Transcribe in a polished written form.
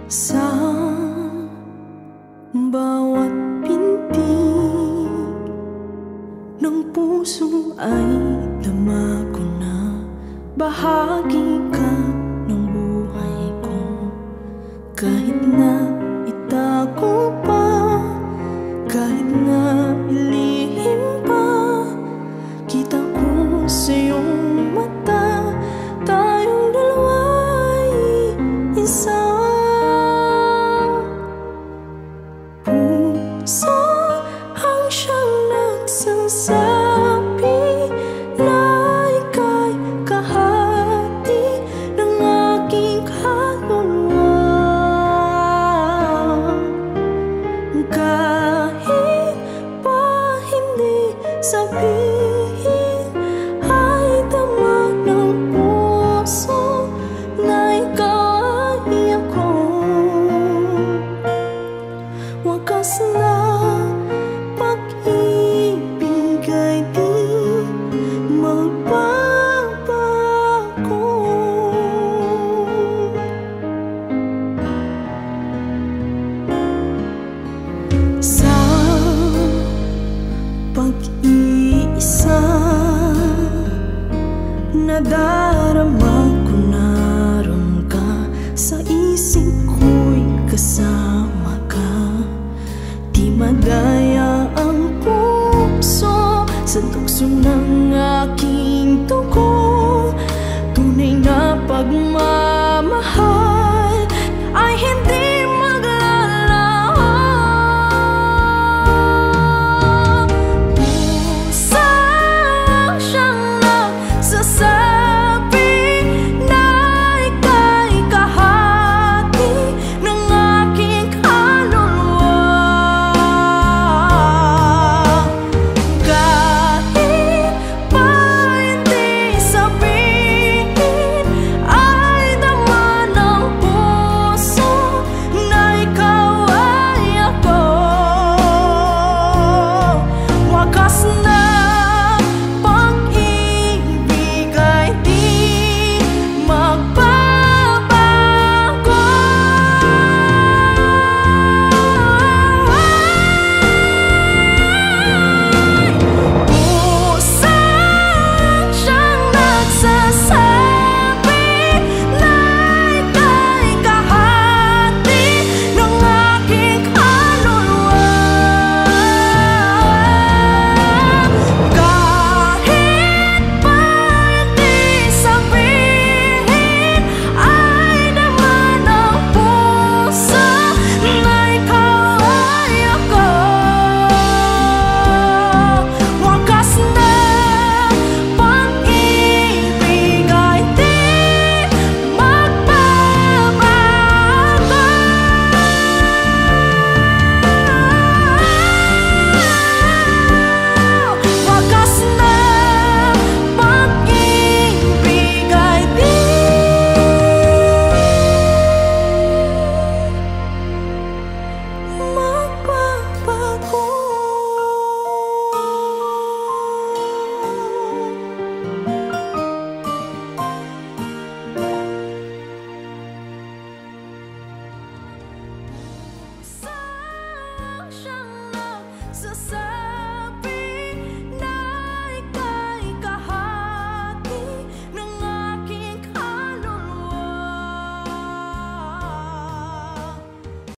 Sa bawat pintig ng puso ay dama ko na bahagi ka ng buhay ko. Kahit na itago pa, kahit na ilihim pa, kita ko sa iyong mata, tayong dalawa'y isa. Puso ang siyang nagsasabi na ika'y kahati ng aking kaluluwa. Kahit pa hindi sabihin, ay tama ng puso na ikaw ay ako. Wakas na pag-ibig ay di magbabago. Sa pag-iisa, nadarama ko naroon ka, sa isip ko'y kasama ka. Di madaya ang puso sa tukso ng